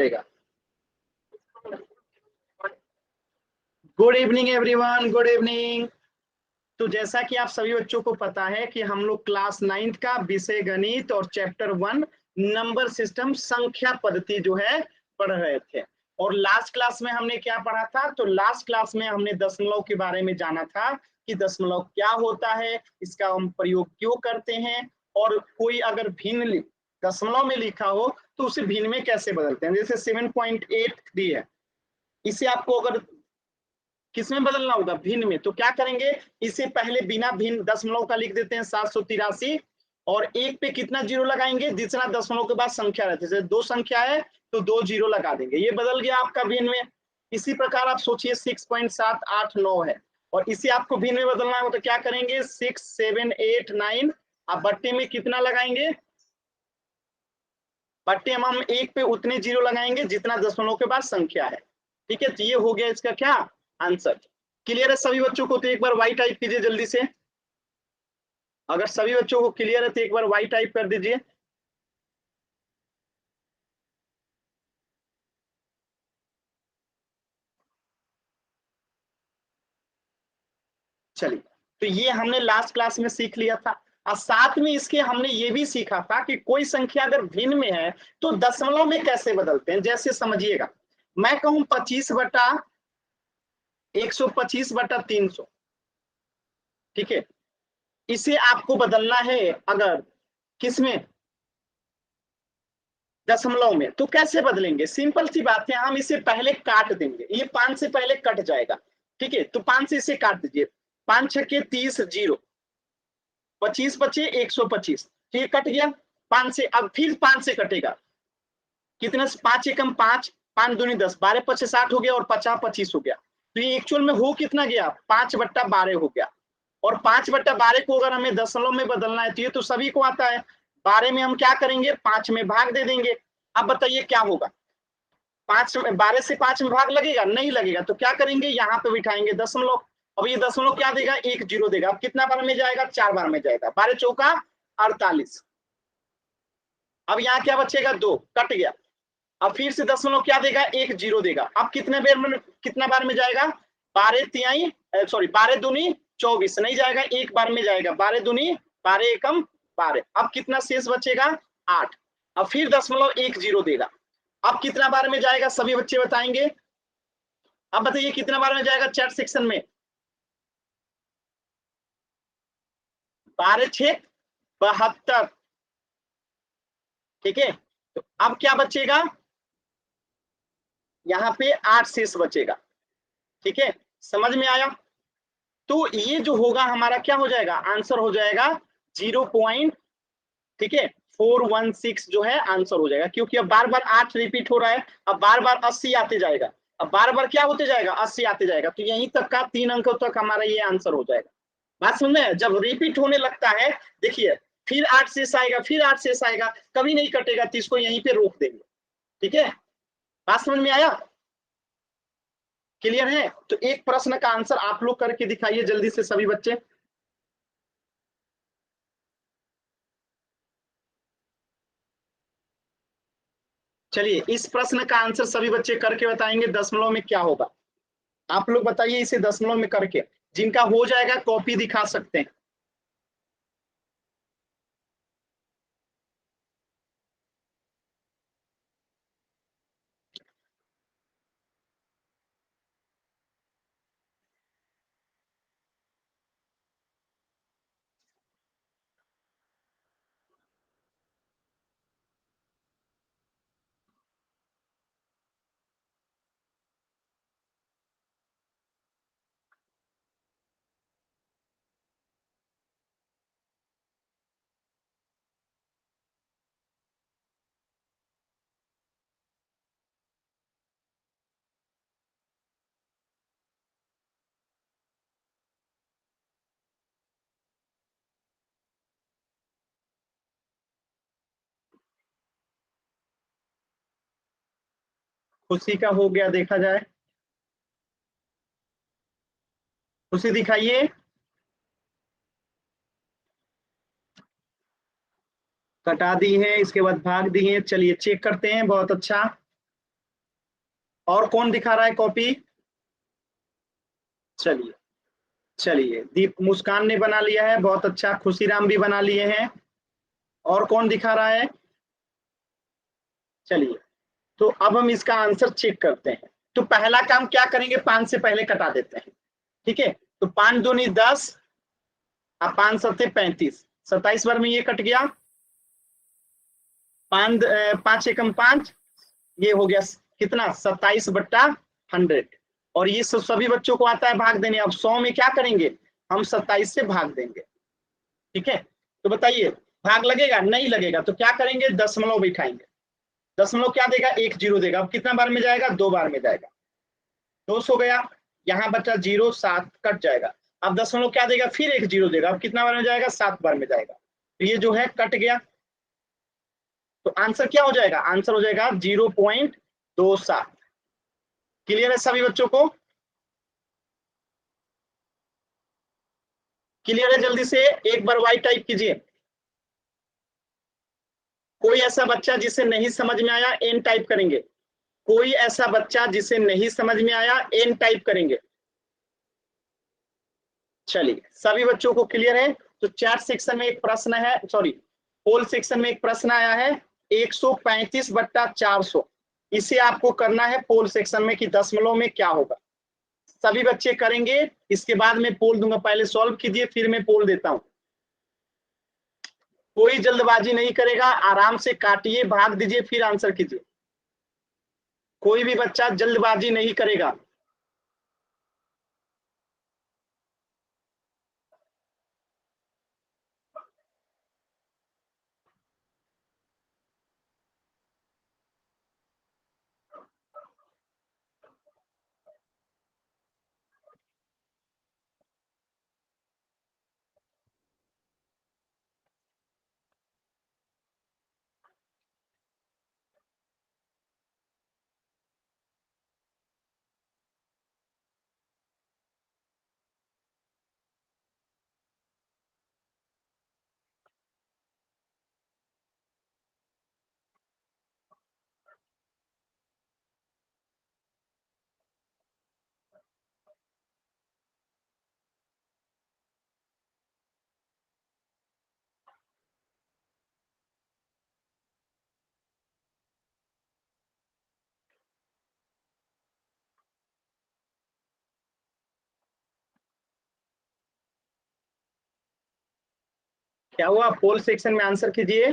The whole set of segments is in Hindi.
रहेगा। Good evening everyone, good evening. तो जैसा कि आप सभी बच्चों को पता है कि हम लोग क्लास 9th का विषय गणित और चैप्टर 1 नंबर सिस्टम संख्या पद्धति जो है पढ़ रहे थे। और लास्ट क्लास में हमने क्या पढ़ा था? तो लास्ट क्लास में हमने दशमलव के बारे में जाना था कि दशमलव क्या होता है, इसका हम प्रयोग क्यों करते हैं, और कोई अगर भिन्न दशमलव में लिखा हो तो उसे भिन्न में कैसे बदलते हैं। जैसे 7.83 है, इसे आपको अगर किसमें बदलना होगा? भिन्न में। तो क्या करेंगे, इसे पहले बिना भिन्न दशमलव का लिख देते हैं 783, और एक पे कितना जीरो लगाएंगे? जितना दशमलव के बाद संख्या रहती है, जैसे दो संख्या है तो 2 जीरो लगा देंगे, ये बदल गया आपका भिन्न में। इसी प्रकार आप सोचिए 6.789 है और इसे आपको भिन्न में बदलना हो तो क्या करेंगे? 6 7 8 9, आप बट्टे में कितना लगाएंगे? बट्टे में हम एक पे उतने जीरो लगाएंगे जितना दशमलव के बाद संख्या है। ठीक है, तो ये हो गया इसका क्या आंसर। क्लियर है सभी बच्चों को? तो एक बार वाई टाइप कीजिए जल्दी से। अगर सभी बच्चों को क्लियर है तो एक बार वाई टाइप कर दीजिए। चलिए, तो ये हमने लास्ट क्लास में सीख लिया था, और साथ में इसके हमने ये भी सीखा था कि कोई संख्या अगर भिन्न में है तो दशमलव में कैसे बदलते हैं। जैसे समझिएगा, मैं कहूं 25/125/300, ठीक है, इसे आपको बदलना है अगर किसमें? दशमलव में। तो कैसे बदलेंगे? सिंपल सी बात है, हम इसे पहले काट देंगे, ये 5 से पहले कट जाएगा। ठीक है, तो 5 से इसे काट दीजिए। 5 छके 30, जीरो, 25 बचे 125, ये कट गया 5 से। अब फिर 5 से कटेगा, कितना? 5 एकम 5, 5 दूनी 10, 12 पचे 60 हो गया, और 50 25 हो गया। तो ये एक्चुअल में हो कितना गया? 5/12 हो गया। और 5/12 को अगर हमें दशमलव में बदलना है तो ये तो सभी को आता है। 12 में हम क्या करेंगे? 5 में भाग दे देंगे। अब बताइए क्या होगा? 12 से 5 में भाग लगेगा? नहीं लगेगा। तो क्या करेंगे? यहाँ पे बिठाएंगे दशमलव। अब ये दशमलव क्या देगा? एक जीरो देगा। अब कितना बार में जाएगा? 4 बार में जाएगा। 12 चौका 48। अब यहाँ क्या बचेगा? 2, कट गया। अब फिर से दशमलव क्या देगा? एक जीरो देगा। अब कितना बार में जाएगा? 12 दूनी 24, नहीं जाएगा, एक बार में जाएगा। 12 दूनी 12 एकम 12। अब कितना शेष बचेगा? 8। अब फिर दशमलव एक जीरो देगा। अब कितना बार में जाएगा? सभी बच्चे बताएंगे। अब बताइए कितना बार में जाएगा चैट सेक्शन में? 12 6 72। ठीक है, तो अब क्या बचेगा? यहाँ पे 8 शेष बचेगा। ठीक है, समझ में आया? तो ये जो होगा हमारा क्या हो जाएगा? आंसर हो जाएगा 0. ठीक है, 416 जो है आंसर हो जाएगा, क्योंकि अब बार बार 8 रिपीट हो रहा है। अब बार बार 80 आते जाएगा, अब बार बार क्या होते जाएगा? 80 आते जाएगा। तो यहीं तक का 3 अंकों तक हमारा ये आंसर हो जाएगा। बात समझ में? जब रिपीट होने लगता है, देखिए, फिर 8 शेष आएगा, फिर 8 शेष आएगा, कभी नहीं कटेगा, तो इसको यहीं पे रोक देंगे। ठीक है, बात समझ में आया? क्लियर है? तो एक प्रश्न का आंसर आप लोग करके दिखाइए जल्दी से सभी बच्चे। चलिए, इस प्रश्न का आंसर सभी बच्चे करके बताएंगे, दशमलव में क्या होगा। आप लोग बताइए इसे दशमलव में करके। जिनका हो जाएगा कॉपी दिखा सकते हैं। खुशी का हो गया, देखा जाए। खुशी दिखाइए। कटा दी है, इसके बाद भाग दी है। चलिए चेक करते हैं, बहुत अच्छा। और कौन दिखा रहा है कॉपी? चलिए चलिए, दीप मुस्कान ने बना लिया है, बहुत अच्छा। खुशीराम भी बना लिए हैं। और कौन दिखा रहा है? चलिए, तो अब हम इसका आंसर चेक करते हैं। तो पहला काम क्या करेंगे, 5 से पहले कटा देते हैं। ठीक है, तो 5 दूनी 10, अब 5 सत्ते 35, 27 बार में ये कट गया। 5 एकम 5, ये हो गया कितना, 27/100। और ये सभी बच्चों को आता है भाग देने। अब 100 में क्या करेंगे, हम 27 से भाग देंगे। ठीक है, तो बताइए भाग लगेगा? नहीं लगेगा। तो क्या करेंगे, दशमलव बिठाएंगे। दशमलव क्या देगा, 1 जीरो देगा। अब कितना बार में जाएगा, 2 बार में जाएगा। 200 गया, यहाँ बचा 0, 7 कट जाएगा। अब दशमलव क्या देगा, फिर 1 जीरो देगा। अब कितना बार में जाएगा, 7 बार में जाएगा। तो ये जो है कट गया। तो आंसर क्या हो जाएगा, आंसर हो जाएगा 0.27। क्लियर है सभी बच्चों को? क्लियर है? जल्दी से एक बार वाई टाइप कीजिए। कोई ऐसा बच्चा जिसे नहीं समझ में आया, एन टाइप करेंगे। कोई ऐसा बच्चा जिसे नहीं समझ में आया, एन टाइप करेंगे। चलिए, सभी बच्चों को क्लियर है? तो चैट सेक्शन में एक प्रश्न है, सॉरी पोल सेक्शन में एक प्रश्न आया है, 135/400। इसे आपको करना है पोल सेक्शन में कि दशमलव में क्या होगा। सभी बच्चे करेंगे, इसके बाद मैं पोल दूंगा। पहले सॉल्व कीजिए, फिर मैं पोल देता हूं। कोई जल्दबाजी नहीं करेगा, आराम से काटिए, भाग दीजिए, फिर आंसर कीजिए। कोई भी बच्चा जल्दबाजी नहीं करेगा। क्या हुआ, पोल सेक्शन में आंसर कीजिए।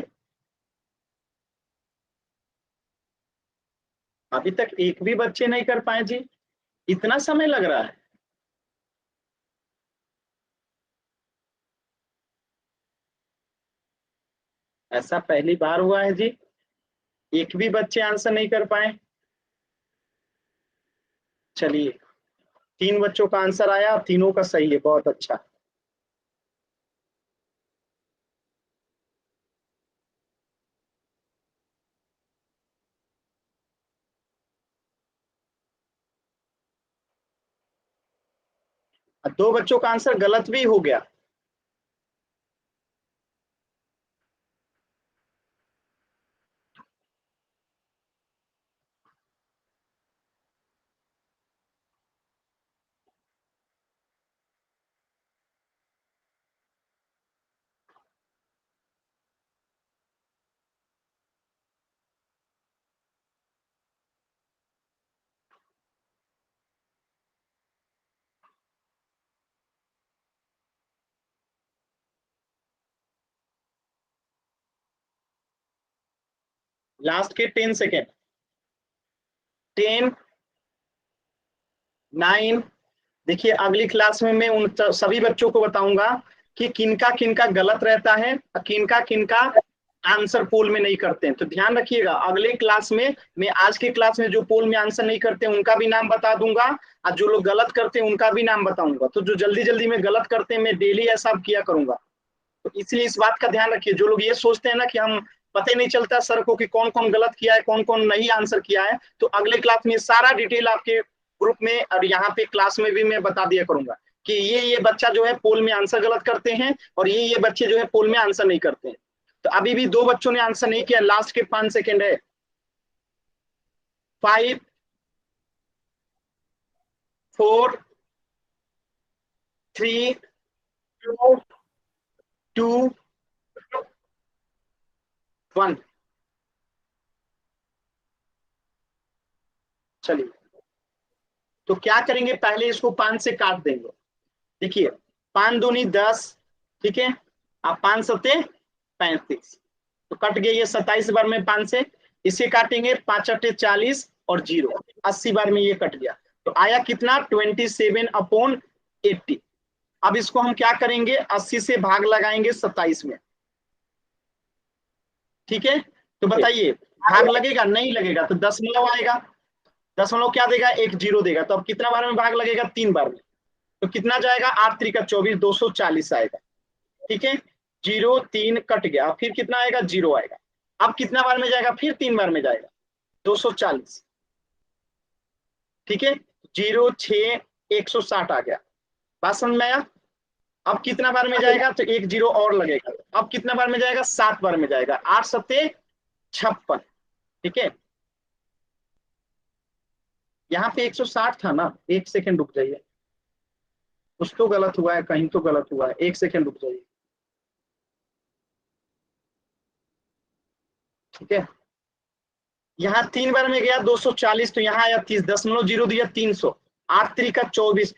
अभी तक एक भी बच्चे नहीं कर पाए जी, इतना समय लग रहा है? ऐसा पहली बार हुआ है जी, एक भी बच्चे आंसर नहीं कर पाए। चलिए, 3 बच्चों का आंसर आया, तीनों का सही है, बहुत अच्छा। और 2 बच्चों का आंसर गलत भी हो गया। लास्ट के 10 सेकेंड। 10, 9। देखिए, अगली क्लास में मैं उन सभी बच्चों को बताऊंगा कि किनका किनका गलत रहता है और किनका किनका आंसर पोल में नहीं करते हैं। तो ध्यान रखिएगा, अगले क्लास में मैं आज के क्लास में जो पोल में आंसर नहीं करते हैं उनका भी नाम बता दूंगा, और जो लोग गलत करते हैं उनका भी नाम बताऊंगा। तो जो जल्दी जल्दी में गलत करते हैं, मैं डेली ऐसा किया करूंगा। तो इसलिए इस बात का ध्यान रखिए। जो लोग ये सोचते हैं ना कि हम पता ही नहीं चलता सर को कि कौन कौन गलत किया है, कौन कौन नहीं आंसर किया है, तो अगले क्लास में सारा डिटेल आपके ग्रुप में और यहाँ पे क्लास में भी मैं बता दिया करूंगा कि ये बच्चा जो है पोल में आंसर गलत करते हैं, और ये बच्चे जो है पोल में आंसर नहीं करते हैं। तो अभी भी 2 बच्चों ने आंसर नहीं किया, लास्ट के 5 सेकेंड है। 5, 4 3 2 1। चलिए, तो क्या करेंगे, पहले इसको 5 से काट देंगे। देखिए 5 दूनी 10, ठीक है, अब 5 सत्ते 35, तो कट गया ये 27 बार में 5 से। इसे काटेंगे 5 अट्ठे 40 और 0 80 बार में ये कट गया, तो आया कितना 27/80। अब इसको हम क्या करेंगे, 80 से भाग लगाएंगे 27 में, ठीक है। तो बताइए भाग लगेगा नहीं लगेगा, तो दशमलव आएगा, दशमलव क्या देगा, एक जीरो देगा, तो अब कितना बार में भाग लगेगा, 3 बार में, तो कितना जाएगा 8 त्रिका 24 240 आएगा, ठीक है। 0 3 कट गया, फिर कितना आएगा 0 आएगा, अब कितना बार में जाएगा, फिर 3 बार में जाएगा 240, ठीक है। 0 6 160 आ गया, बात समझ में आया। अब कितना बार में जाएगा, तो एक जीरो और लगेगा, अब कितना बार में जाएगा, 7 बार में जाएगा, 8 सत्ते 56, ठीक है। यहाँ पे 160 था ना, एक सेकंड रुक जाइए, कुछ तो गलत हुआ है, कहीं तो गलत हुआ है, एक सेकंड रुक जाइए, ठीक है। यहाँ 3 बार में गया 240, तो यहाँ आया 30, 0.0 दिया 300, 8 त्रिका 24,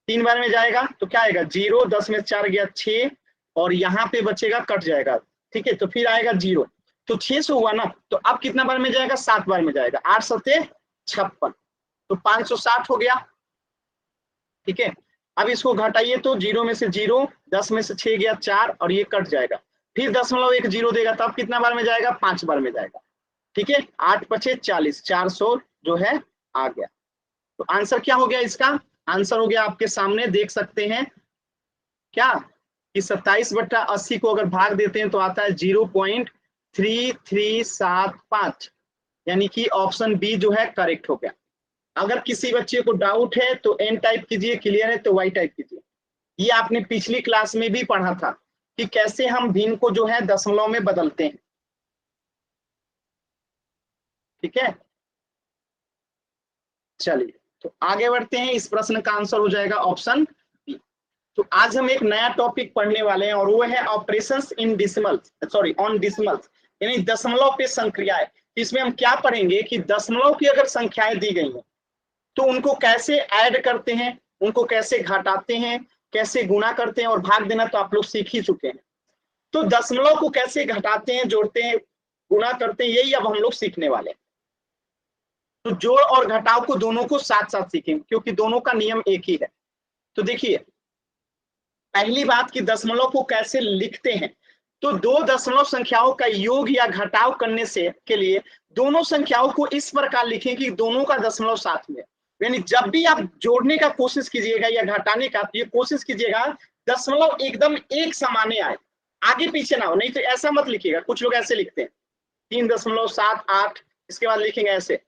3 बार में जाएगा तो क्या आएगा 0, 10 में 4 गया 6, और यहाँ पे बचेगा कट जाएगा, ठीक है, तो फिर आएगा 0, तो 600 हुआ ना, तो अब कितना बार में जाएगा, 7 बार में जाएगा, 8 सत्ते 56, तो 560 हो गया, ठीक है। अब इसको घटाइए, तो 0 में से 0, 10 में से 6 गया 4, और ये कट जाएगा, फिर 0.1 देगा, तब कितना बार में जाएगा, 5 बार में जाएगा, ठीक है। 8 पचे 40, 400 जो है आ गया। तो आंसर क्या हो गया इसका, आंसर हो गया आपके सामने, देख सकते हैं क्या, कि 27/80 को अगर भाग देते हैं तो आता है 0.3375, यानी कि ऑप्शन बी जो है करेक्ट हो गया। अगर किसी बच्चे को डाउट है तो एन टाइप कीजिए, क्लियर है तो वाई टाइप कीजिए। ये आपने पिछली क्लास में भी पढ़ा था कि कैसे हम भिन्न को जो है दशमलव में बदलते हैं, ठीक है। चलिए, तो आगे बढ़ते हैं, इस प्रश्न का आंसर हो जाएगा ऑप्शन बी। तो आज हम एक नया टॉपिक पढ़ने वाले हैं, और वो है ऑपरेशंस इन डिसिमल्स, सॉरी ऑन डिसिमल्स, यानी दशमलव पे संक्रियाएं। इसमें हम क्या पढ़ेंगे कि दशमलव की अगर संख्याएं दी गई हैं तो उनको कैसे ऐड करते हैं, उनको कैसे घटाते हैं, कैसे गुणा करते हैं, और भाग देना तो आप लोग सीख ही चुके हैं। तो दशमलव को कैसे घटाते हैं, जोड़ते हैं, गुणा करते हैं, यही अब हम लोग सीखने वाले हैं। तो जोड़ और घटाव को दोनों को साथ साथ सीखेंगे, क्योंकि दोनों का नियम एक ही है। तो देखिए, पहली बात कि दशमलव को कैसे लिखते हैं, तो दो दशमलव संख्याओं का योग या घटाव करने से के लिए दोनों संख्याओं को इस प्रकार लिखें कि दोनों का दशमलव साथ में, यानी जब भी आप जोड़ने का कोशिश कीजिएगा या घटाने का, तो ये कोशिश कीजिएगा दशमलव एकदम एक समाने आए, आगे पीछे ना हो। नहीं तो ऐसा मत लिखिएगा, कुछ लोग ऐसे लिखते हैं 3.78, इसके बाद लिखेंगे ऐसे,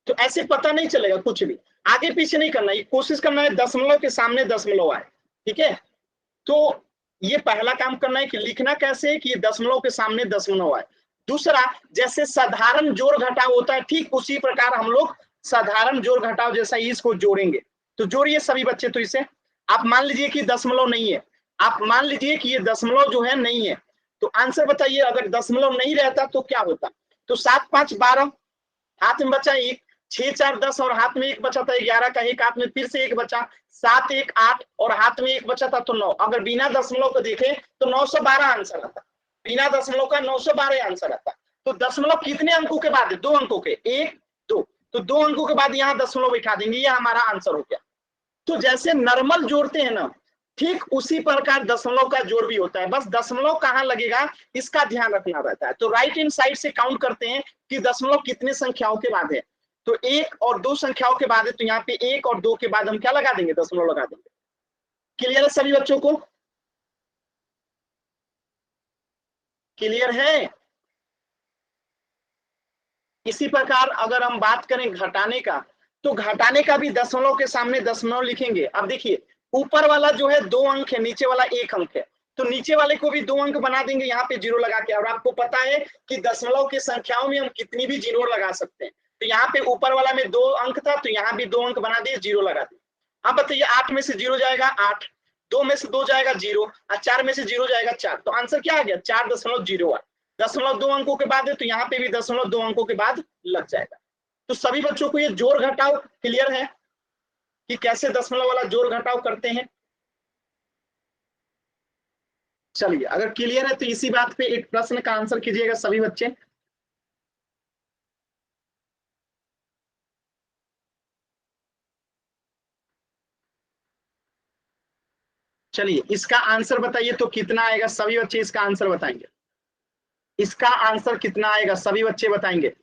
तो ऐसे पता नहीं चलेगा कुछ भी, आगे पीछे नहीं करना, ये कोशिश करना है दशमलव के सामने दशमलव आए, ठीक है। तो ये पहला काम करना है कि लिखना कैसे है कि दशमलव के सामने दशमलव आए। दूसरा, जैसे साधारण जोड़ घटाव होता है, ठीक उसी प्रकार हम लोग साधारण जोड़ घटाव जैसा इसको जोड़ेंगे। तो जोड़िए सभी बच्चे, तो इसे आप मान लीजिए कि दशमलव नहीं है, आप मान लीजिए कि ये दशमलव जो है नहीं है, तो आंसर बताइए, अगर दशमलव नहीं रहता तो क्या होता। तो 7 5 12, हाथ में बचा 1, 6 4 10, और हाथ में 1 बचा था 11 का, एक हाथ में फिर से 1 बचा, 7 1 8, और हाथ में 1 बचा था तो 9। अगर बिना दशमलव को देखे तो 912 आंसर आता, बिना दशमलव का 912 आंसर आता। तो दशमलव कितने अंकों के बाद है, 2 अंकों के, 1 2, तो 2 अंकों के बाद यहाँ दशमलव बैठा देंगे, ये हमारा आंसर हो गया। तो जैसे नॉर्मल जोड़ते हैं ना, ठीक उसी प्रकार दशमलव का जोड़ भी होता है, बस दशमलव कहाँ लगेगा इसका ध्यान रखना रहता है। तो राइट हैंड साइड से काउंट करते हैं कि दशमलव कितने संख्याओं के बाद है, तो 1 और 2 संख्याओं के बाद है, तो यहाँ पे 1 और 2 के बाद हम क्या लगा देंगे, दशमलव लगा देंगे। क्लियर है सभी बच्चों को, क्लियर है। इसी प्रकार अगर हम बात करें घटाने का, तो घटाने का भी दशमलव के सामने दशमलव लिखेंगे। अब देखिए, ऊपर वाला जो है 2 अंक है, नीचे वाला 1 अंक है, तो नीचे वाले को भी 2 अंक बना देंगे यहाँ पे 0 लगा के। और आपको पता है कि दशमलव की संख्याओं में हम कितनी भी 0 लगा सकते हैं, तो यहाँ पे ऊपर वाला में 2 अंक था, तो यहाँ भी 2 अंक बना दिए, 0 लगा दिए। अब बताइए 8 में से 0 जाएगा 8, 2 में से 2 जाएगा 0 और 4 में से 0 जाएगा 4, तो आंसर क्या आ गया 4.08। दशमलव 2 अंकों के बाद है, तो यहाँ पे भी 0.2 अंकों के बाद लग जाएगा। तो सभी बच्चों को ये जोड़ घटाव क्लियर है कि कैसे दशमलव वाला जोड़ घटाव करते हैं। चलिए अगर क्लियर है तो इसी बात पे एक प्रश्न का आंसर कीजिएगा सभी बच्चे। चलिए इसका आंसर बताइए तो कितना आएगा, सभी बच्चे इसका आंसर बताएंगे। इसका आंसर कितना आएगा सभी बच्चे बताएंगे।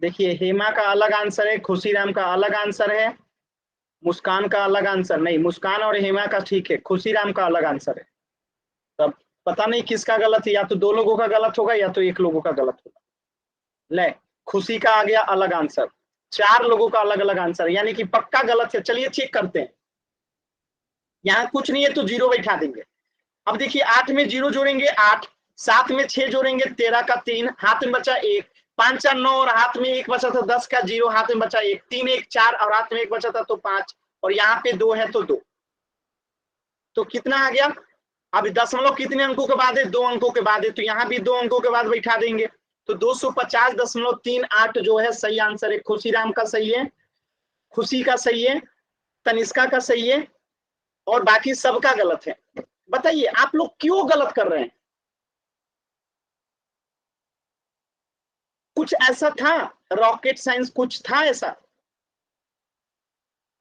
देखिए हेमा का अलग आंसर है, खुशीराम का अलग आंसर है, मुस्कान का अलग आंसर नहीं, मुस्कान और हेमा का ठीक है, खुशीराम का अलग आंसर है। तब पता नहीं किसका गलत है, या तो 2 लोगों का गलत होगा या तो 1 लोगों का गलत होगा। ले खुशी का आ गया अलग आंसर, 4 लोगों का अलग अलग आंसर, यानी कि पक्का गलत है। चलिए चेक करते हैं, यहाँ कुछ नहीं है तो 0 बैठा देंगे। अब देखिए 8 में 0 जोड़ेंगे 8, 7 में 6 जोड़ेंगे 13 का 3, हाथ में बचा 1, 5 4 9 और हाथ में 1 बचा था 10 का 0, हाथ में बचा 1, 3 1 4 और हाथ में 1 बचा था तो 5, और यहाँ पे 2 है तो 2, तो कितना आ गया। अब दशमलव कितने अंकों के बाद है, 2 अंकों के बाद है, तो यहाँ भी 2 अंकों के बाद बैठा देंगे, तो 250.38 जो है सही आंसर है। खुशीराम का सही है, खुशी का सही है, तनिष्का का सही है, और बाकी सबका गलत है। बताइए आप लोग क्यों गलत कर रहे हैं। कुछ ऐसा था, रॉकेट साइंस कुछ था ऐसा,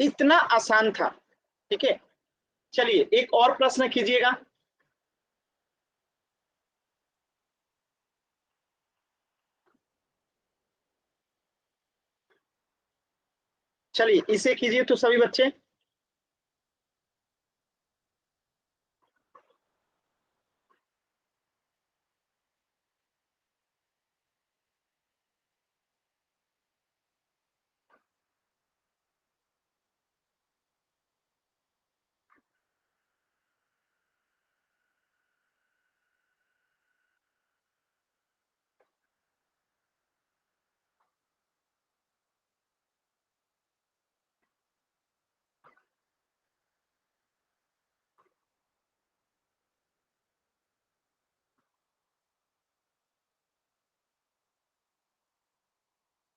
इतना आसान था। ठीक है, चलिए एक और प्रश्न कीजिएगा। चलिए इसे कीजिए तो सभी बच्चे।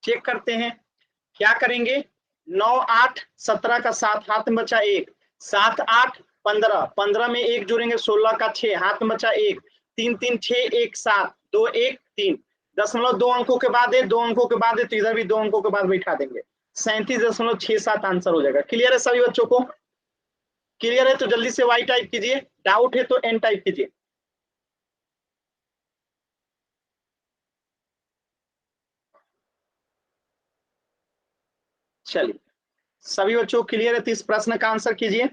चेक करते हैं क्या करेंगे। 9 8 17 का 7, हाथ में बचा 1, 7 8 15, 15 में 1 जोड़ेंगे 16 का 6, हाथ में बचा 1, 3 3 6 1 7 2 1 3, दशमलव 2 अंकों के बाद है, 2 अंकों के बाद है, तो इधर भी 2 अंकों के बाद बैठा देंगे, 37.67 आंसर हो जाएगा। क्लियर है सभी बच्चों को। क्लियर है तो जल्दी से वाई टाइप कीजिए, डाउट है तो एन टाइप कीजिए। चलिए सभी बच्चों क्लियर है तो इस प्रश्न का आंसर कीजिए।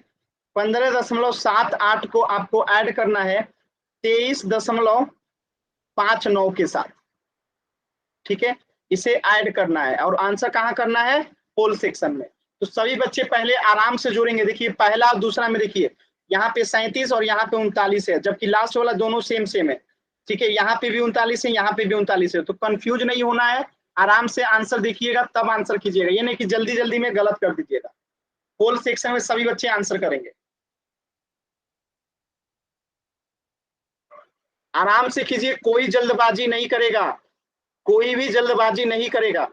15.78 को आपको ऐड करना है 23.59 के साथ। ठीक है, इसे ऐड करना है और आंसर कहाँ करना है, होल सेक्शन में। तो सभी बच्चे पहले आराम से जोड़ेंगे। देखिए पहला और दूसरा में देखिए यहाँ पे 37 और यहाँ पे 39 है, जबकि लास्ट वाला दोनों सेम सेम है। ठीक है, यहाँ पे भी 39 है, यहाँ पे भी 39 है, तो कंफ्यूज नहीं होना है। आराम से आंसर देखिएगा तब आंसर कीजिएगा, ये नहीं कि जल्दी जल्दी में गलत कर दीजिएगा। होल सेक्शन में सभी बच्चे आंसर करेंगे, आराम से कीजिए, कोई जल्दबाजी नहीं करेगा, कोई भी जल्दबाजी नहीं करेगा।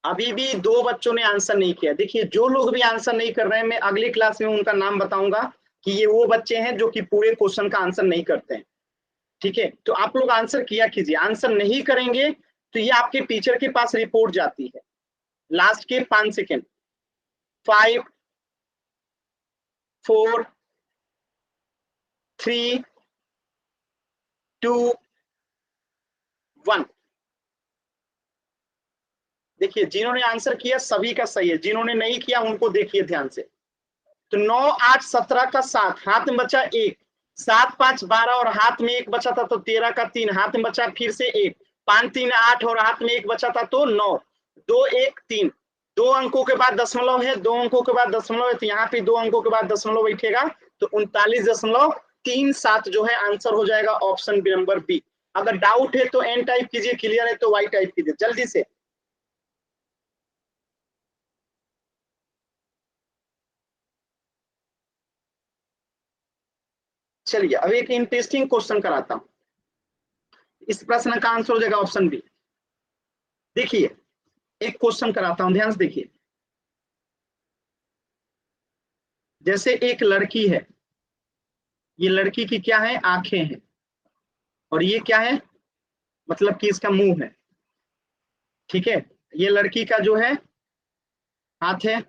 अभी भी 2 बच्चों ने आंसर नहीं किया। देखिए जो लोग भी आंसर नहीं कर रहे हैं, मैं अगली क्लास में उनका नाम बताऊंगा कि ये वो बच्चे हैं जो कि पूरे क्वेश्चन का आंसर नहीं करते हैं। ठीक है, तो आप लोग आंसर किया कीजिए। आंसर नहीं करेंगे तो ये आपके टीचर के पास रिपोर्ट जाती है। लास्ट के 5 सेकेंड, 5 4 3 2 1। देखिए जिन्होंने आंसर किया सभी का सही है, जिन्होंने नहीं किया उनको देखिए ध्यान से। तो 9 8 17 का 7, हाथ में बचा 1, 7 5 12 और हाथ में 1 बचा था तो 13 का 3, हाथ में बचा फिर से 1, 5 3 8 और हाथ में 1 बचा था तो 9, 2 1 3। 2 अंकों के बाद दशमलव है, 2 अंकों के बाद दशमलव है, तो यहाँ पे 2 अंकों के बाद दशमलव बैठेगा तो 39.37 जो है आंसर हो जाएगा ऑप्शन बी नंबर बी। अगर डाउट है तो एन टाइप कीजिए, क्लियर है तो वाई टाइप कीजिए जल्दी से। चलिए अब एक इंटरेस्टिंग क्वेश्चन कराता हूं। इस प्रश्न का आंसर हो जाएगा ऑप्शन बी। देखिए एक क्वेश्चन कराता हूं, ध्यान से देखिए। जैसे एक लड़की है, ये लड़की की क्या है, आंखें हैं, और ये क्या है, मतलब कि इसका मुंह है। ठीक है, ये लड़की का जो है हाथ है,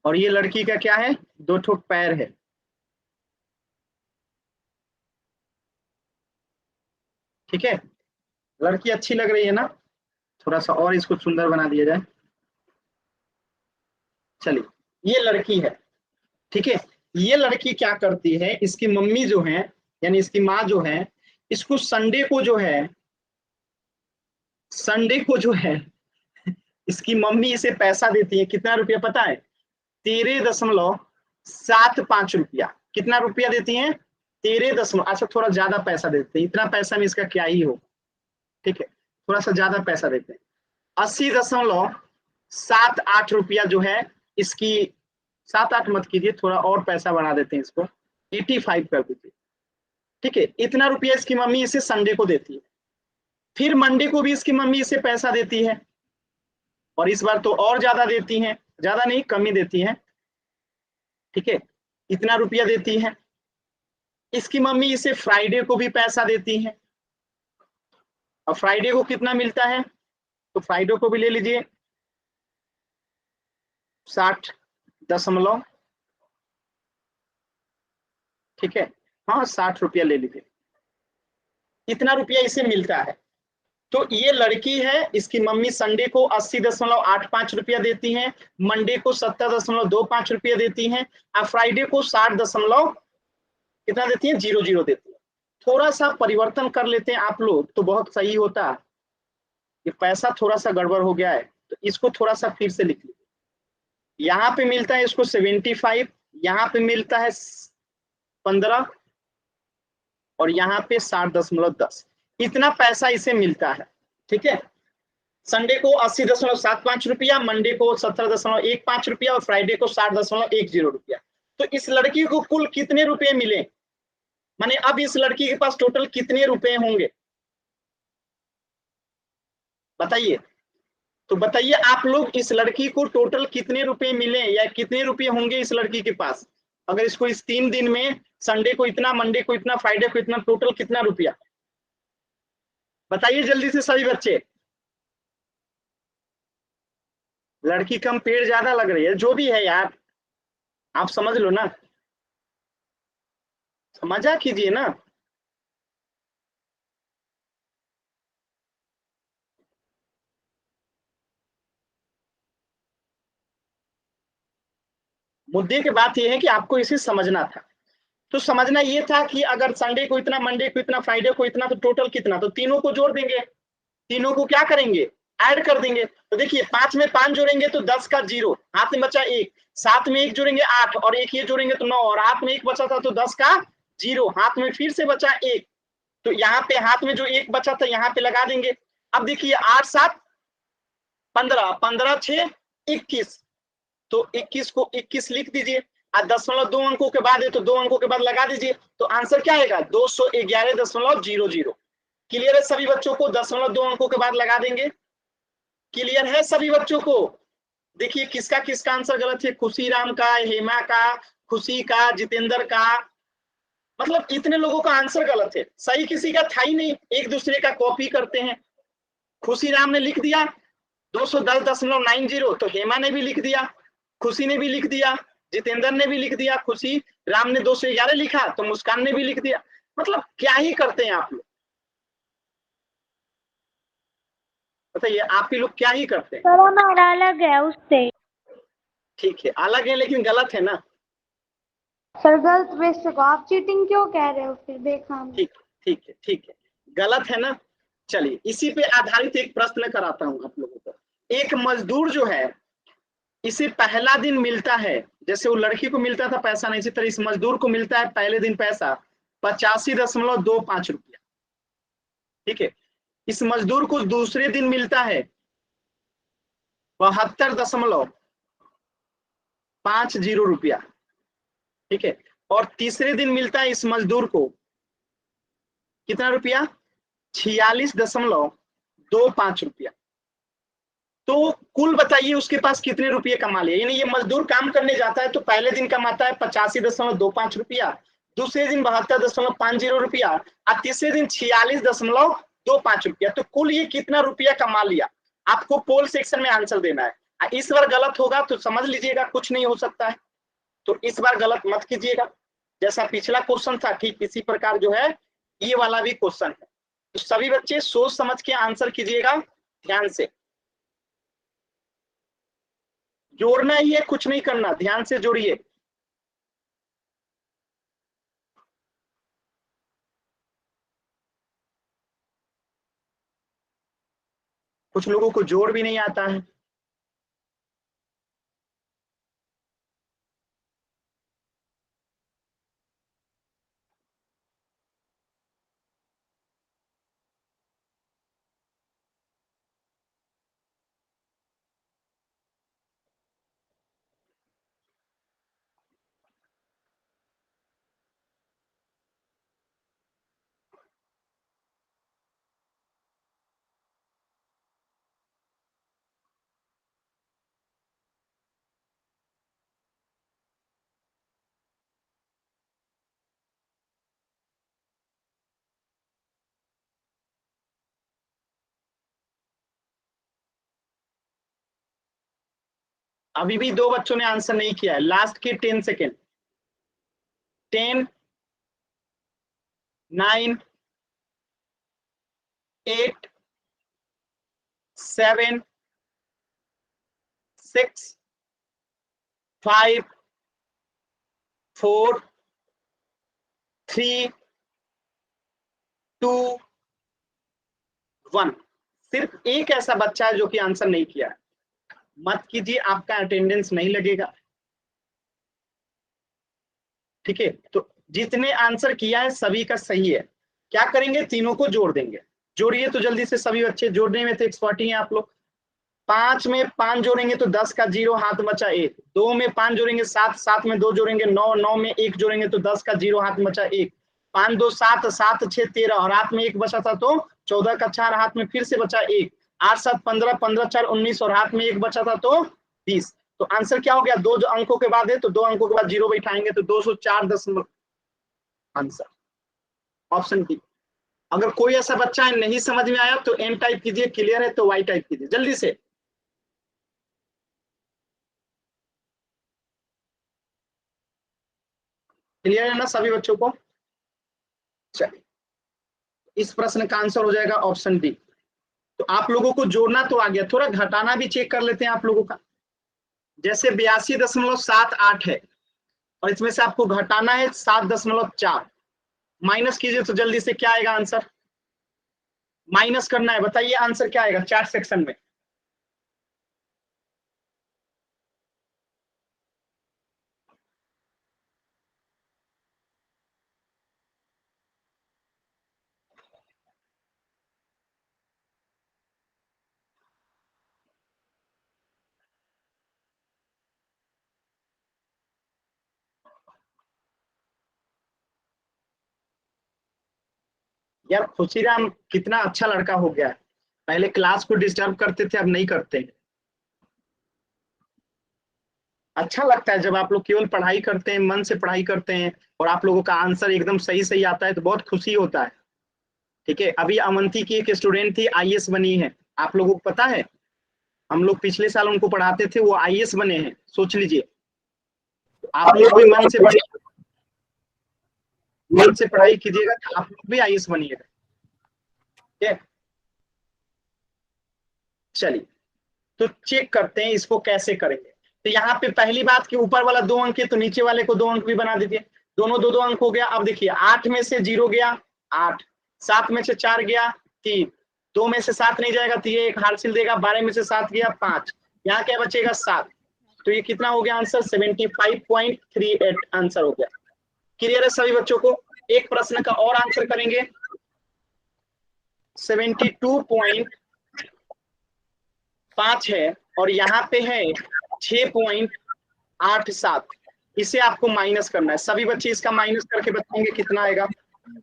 और ये लड़की का क्या है, 2 ठो पैर है। ठीक है, लड़की अच्छी लग रही है ना, थोड़ा सा और इसको सुंदर बना दिया जाए। चलिए ये लड़की है। ठीक है, ये लड़की क्या करती है, इसकी मम्मी जो है यानी इसकी माँ जो है, इसको संडे को जो है, संडे को जो है इसकी मम्मी इसे पैसा देती है। कितना रुपया पता है, 13.75 रुपया। कितना रुपया देती हैं, 13 अच्छा थोड़ा ज्यादा पैसा देते हैं, इतना पैसा में इसका क्या ही हो। ठीक है, थोड़ा सा ज्यादा पैसा देते हैं, 80.78 रुपया जो है इसकी। 7 8 मत कीजिए, थोड़ा और पैसा बढ़ा देते हैं इसको, 85 कर दीजिए। ठीक है, इतना रुपया इसकी मम्मी इसे संडे को देती है। फिर मंडे को भी इसकी मम्मी इसे पैसा देती है, और इस बार तो और ज्यादा देती हैं, ज्यादा नहीं कम ही देती हैं। ठीक है, इतना रुपया देती है। इसकी मम्मी इसे फ्राइडे को भी पैसा देती है, और फ्राइडे को कितना मिलता है, तो फ्राइडे को भी ले लीजिए 60 दशमलव। ठीक है, हाँ 60 रुपया ले लीजिए, इतना रुपया इसे मिलता है। तो ये लड़की है, इसकी मम्मी संडे को 80.85 रुपया देती हैं, मंडे को 70.25 रुपया देती हैं, और फ्राइडे को 60 कितना देती है, 00 देती है। थोड़ा सा परिवर्तन कर लेते हैं आप लोग तो बहुत सही होता। ये पैसा थोड़ा सा गड़बड़ हो गया है, तो इसको थोड़ा सा फिर से लिख लीजिए। यहाँ पे मिलता है इसको 75, यहाँ पे मिलता है 15, और यहाँ पे 60.10, इतना पैसा इसे मिलता है। ठीक है, संडे को 80.75 रुपया, मंडे को 70.15 रुपया, और फ्राइडे को 60.10 रुपया। तो इस लड़की को कुल कितने रुपए मिले, माने अब इस लड़की के पास टोटल कितने रुपए होंगे, बताइए। तो बताइए आप लोग, इस लड़की को टोटल कितने रुपए मिले या कितने रुपए होंगे इस लड़की के पास, अगर इसको इस 3 दिन में, संडे को इतना, मंडे को इतना, फ्राइडे को इतना, टोटल कितना रुपया, बताइए जल्दी से सभी बच्चे। लड़की कम पेड़ ज्यादा लग रही है, जो भी है यार आप समझ लो ना, समझा कीजिए ना। मुद्दे की बात यह है कि आपको इसे समझना था। तो समझना ये था कि अगर संडे को इतना, मंडे को इतना, फ्राइडे को इतना, तो टोटल कितना, तो तीनों को जोड़ देंगे, तीनों को क्या करेंगे, ऐड कर देंगे। तो देखिए 5 में 5 जोड़ेंगे तो 10 का 0, हाथ में बचा 1, 7 में 1 जोड़ेंगे 8, और 1 ये जोड़ेंगे तो 9, और हाथ में 1 बचा था तो 10 का 0, हाथ में फिर से बचा 1, तो यहाँ पे हाथ में जो 1 बचा था यहाँ पे लगा देंगे। अब देखिए 8 7 15, 15 6 21, तो 21 को 21 लिख दीजिए, और 2 अंकों के बाद है तो 2 अंकों के बाद लगा दीजिए, तो आंसर क्या आएगा, 211.00। क्लियर है सभी बच्चों को? 0.2 अंकों के बाद लगा देंगे। क्लियर है सभी बच्चों को? देखिए किसका किसका आंसर गलत है, खुशी राम का, हेमा का, खुशी का, जितेंद्र का, मतलब इतने लोगों का आंसर गलत है। सही किसी का था ही नहीं, एक दूसरे का कॉपी करते हैं। खुशी राम ने लिख दिया 210.90, तो हेमा ने भी लिख दिया, खुशी ने भी लिख दिया, जितेंद्र ने भी लिख दिया, खुशी राम ने 211 लिखा तो मुस्कान ने भी लिख दिया। मतलब क्या ही करते हैं आप लोग, बताइए आप ही लोग क्या ही करते हैं। सर हमारा अलग है उससे। ठीक है अलग है लेकिन गलत है ना। सर गलत बेस को आप चीटिंग क्यों कह रहे हो फिर, देखा हमने। ठीक ठीक है ठीक है, गलत है ना। चलिए इसी पे आधारित एक प्रश्न कराता हूं आप लोगों को। एक मजदूर जो है, इसे पहला दिन मिलता है, जैसे वो लड़की को मिलता था पैसा नहीं, इसी तरह इस मजदूर को मिलता है पहले दिन पैसा 85.25 रुपया। ठीक है, इस मजदूर को दूसरे दिन मिलता है 72.50 रुपया। ठीक है, और तीसरे दिन मिलता है इस मजदूर को कितना रुपया, 46.25 रुपया। तो कुल बताइए उसके पास कितने रुपये कमा लिया। यानी ये मजदूर काम करने जाता है तो पहले दिन कमाता है 85.25 रुपया, दूसरे दिन 72.50 रुपया, और तीसरे दिन 46.25 रुपया। तो कुल ये कितना रुपया कमा लिया, आपको पोल सेक्शन में आंसर देना है। इस बार गलत होगा तो समझ लीजिएगा कुछ नहीं हो सकता है, तो इस बार गलत मत कीजिएगा। जैसा पिछला क्वेश्चन था ठीक इसी प्रकार जो है ये वाला भी क्वेश्चन है। तो सभी बच्चे सोच समझ के आंसर कीजिएगा ध्यान से, जोड़ना ही है कुछ नहीं करना, ध्यान से जोड़िए। कुछ लोगों को जोड़ भी नहीं आता है। अभी भी दो बच्चों ने आंसर नहीं किया है, लास्ट के 10 सेकेंड। 10, 9, 8, 7, 6, 5, 4, 3, 2, 1। सिर्फ एक ऐसा बच्चा है जो कि आंसर नहीं किया है, मत कीजिए, आपका अटेंडेंस नहीं लगेगा। ठीक है, तो जितने आंसर किया है सभी का सही है। क्या करेंगे, तीनों को जोड़ देंगे। जोड़िए तो जल्दी से सभी बच्चे, जोड़ने में तो एक्सपर्ट ही हैं आप लोग। 5 में 5 जोड़ेंगे तो 10 का 0, हाथ बचा 1। 2 में 5 जोड़ेंगे 7, 7 में 2 जोड़ेंगे 9, 9 में 1 जोड़ेंगे तो 10 का 0, हाथ बचा 1। 5 2 7, 7 6 13, और हाथ में 1 बचा था तो 14 का 4, हाथ में फिर से बचा 1। 8 7 15, 15 4 19, और हाथ में 1 बचा था तो 20। तो आंसर क्या हो गया, दो जो अंकों के बाद है तो 2 अंकों के बाद 0 बैठाएंगे तो 204 आंसर ऑप्शन डी। अगर कोई ऐसा बच्चा है नहीं समझ में आया तो एन टाइप कीजिए, क्लियर है तो वाई टाइप कीजिए जल्दी से। क्लियर है ना सभी बच्चों को? चलिए इस प्रश्न का आंसर हो जाएगा ऑप्शन डी। तो आप लोगों को जोड़ना तो आ गया, थोड़ा घटाना भी चेक कर लेते हैं आप लोगों का। जैसे 82.78 है और इसमें से आपको घटाना है 7.4, माइनस कीजिए तो जल्दी से क्या आएगा आंसर, माइनस करना है, बताइए आंसर क्या आएगा चार्ट सेक्शन में। यार खुशीराम कितना अच्छा लड़का हो गया है, पहले क्लास को डिस्टर्ब करते थे, अब नहीं करते। अच्छा लगता है जब आप लोग केवल पढ़ाई करते हैं, मन से पढ़ाई करते हैं और आप लोगों का आंसर एकदम सही सही आता है तो बहुत खुशी होता है। ठीक है, अभी अवंती की एक स्टूडेंट थी, आईएएस बनी है, आप लोगों को पता है। हम लोग पिछले साल उनको पढ़ाते थे, वो आईएएस बने हैं, सोच लीजिए। आप लोग भी मन से पढ़ाई कीजिएगा तो आप लोग भी आईएएस बनिएगा। ठीक है, चलिए तो चेक करते हैं इसको कैसे करेंगे। तो यहाँ पे पहली बात कि ऊपर वाला 2 अंक है तो नीचे वाले को 2 अंक भी बना दीजिए। दोनों दो दो अंक हो गया। अब देखिए 8 में से 0 गया 8, 7 में से 4 गया 3, 2 में से 7 नहीं जाएगा तो ये एक हासिल देगा, 12 में से 7 गया 5, यहाँ क्या बचेगा 7। तो ये कितना हो गया आंसर 75.38 आंसर हो गया। क्लियर है सभी बच्चों को। एक प्रश्न का और आंसर करेंगे 72.5 है और यहाँ पे है 6.87। इसे आपको माइनस करना है। सभी बच्चे इसका माइनस करके बताएंगे कितना आएगा।